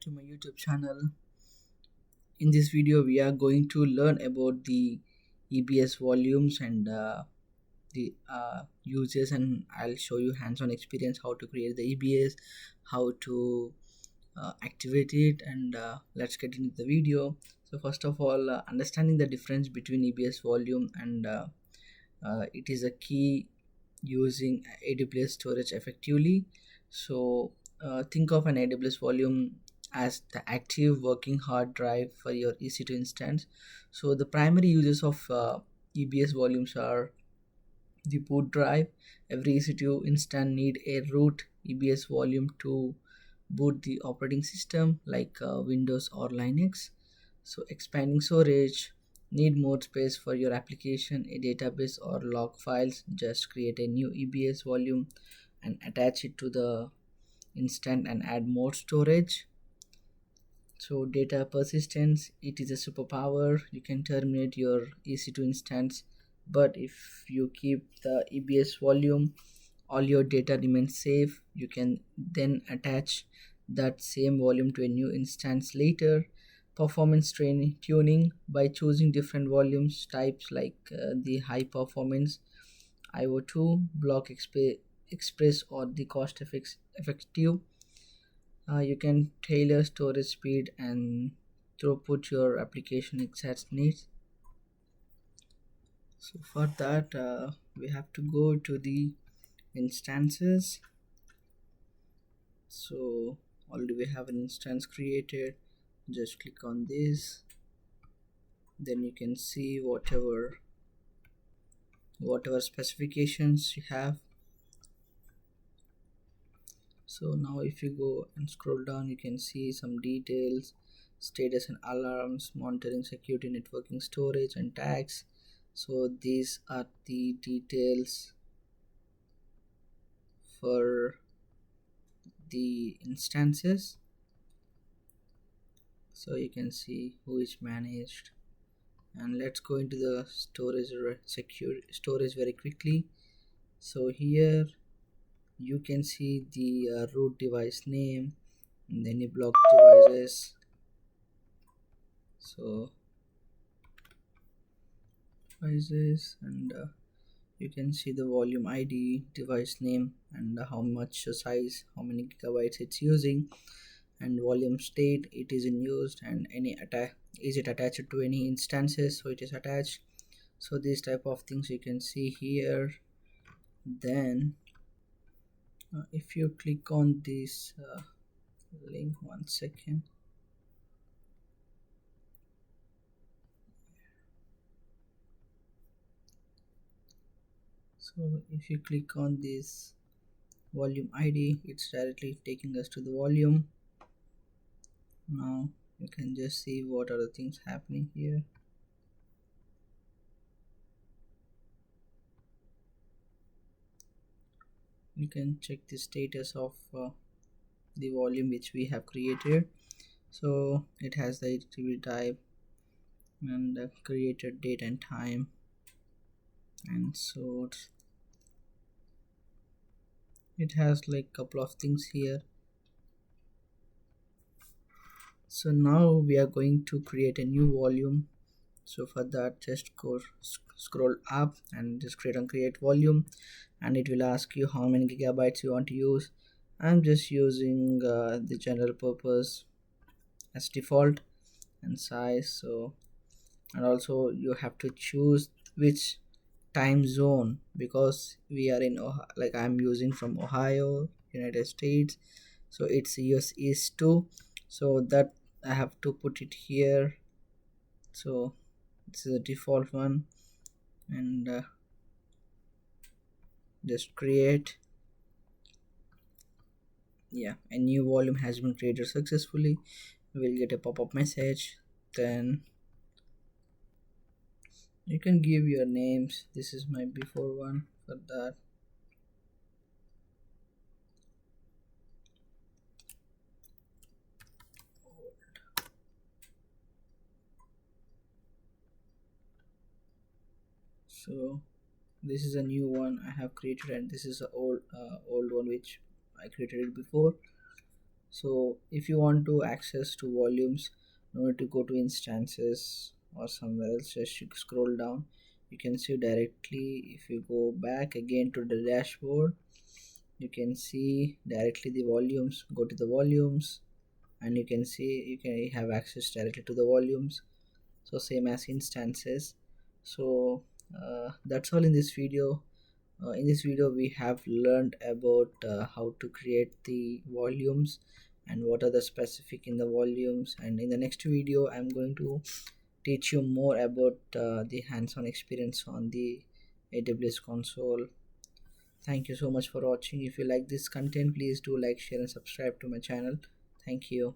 To my YouTube channel. In this video, we are going to learn about the EBS volumes and the uses, and I'll show you hands-on experience how to create the EBS, how to activate it, and let's get into the video. So first of all, understanding the difference between EBS volume and it is a key using AWS storage effectively. So think of an AWS volume as the active working hard drive for your EC2 instance. So the primary uses of EBS volumes are the boot drive. Every EC2 instance need a root EBS volume to boot the operating system like Windows or Linux. So expanding storage, need more space for your application, a database or log files, just create a new EBS volume and attach it to the instant and add more storage. So data persistence, it is a superpower. You can terminate your EC2 instance, but if you keep the EBS volume, all your data remains safe. You can then attach that same volume to a new instance later. Performance tuning, by choosing different volumes types like the high performance IO2, block express, or the cost effective. You can tailor storage speed and throughput your application exact needs. So for that, we have to go to the instances. So already we have an instance created. Just click on this, then you can see whatever specifications you have. So now if you go and scroll down, you can see some details, status and alarms, monitoring, security, networking, storage and tags. So these are the details for the instances. So you can see who is managed, and let's go into the storage very quickly. So here you can see the root device name and then you block devices. So devices, and you can see the volume ID, device name, and how much size, how many gigabytes it's using, and volume state, it is in use, and any is it attached to any instances, so it is attached. So these type of things you can see here. Then if you click on this link, 1 second. So if you click on this volume ID, it's directly taking us to the volume. Now you can just see what are the things happening here. You can check the status of the volume which we have created. So it has the HTTP type and the created date and time and source. It has like couple of things here. So now we are going to create a new volume. So for that, just go scroll up and just create volume, and it will ask you how many gigabytes you want to use. I'm just using the general purpose as default and size. So, and also you have to choose which time zone, because we are in like I'm using from Ohio, United States, so it's US East 2, so that I have to put it here. So this is the default one, and just create. Yeah, a new volume has been created successfully. We'll get a pop-up message. Then you can give your names. This is my before one. For that, so this is a new one I have created, and this is a old one which I created it before. So if you want to access to volumes, no need to go to instances or somewhere else, just you scroll down, you can see directly. If you go back again to the dashboard, you can see directly the volumes. Go to the volumes and you can see you can have access directly to the volumes, so same as instances. So that's all in this video. In this video we have learned about how to create the volumes and what are the specific in the volumes, and in the next video I'm going to teach you more about the hands-on experience on the AWS console. Thank you so much for watching. If you like this content, please do like, share and subscribe to my channel. Thank you.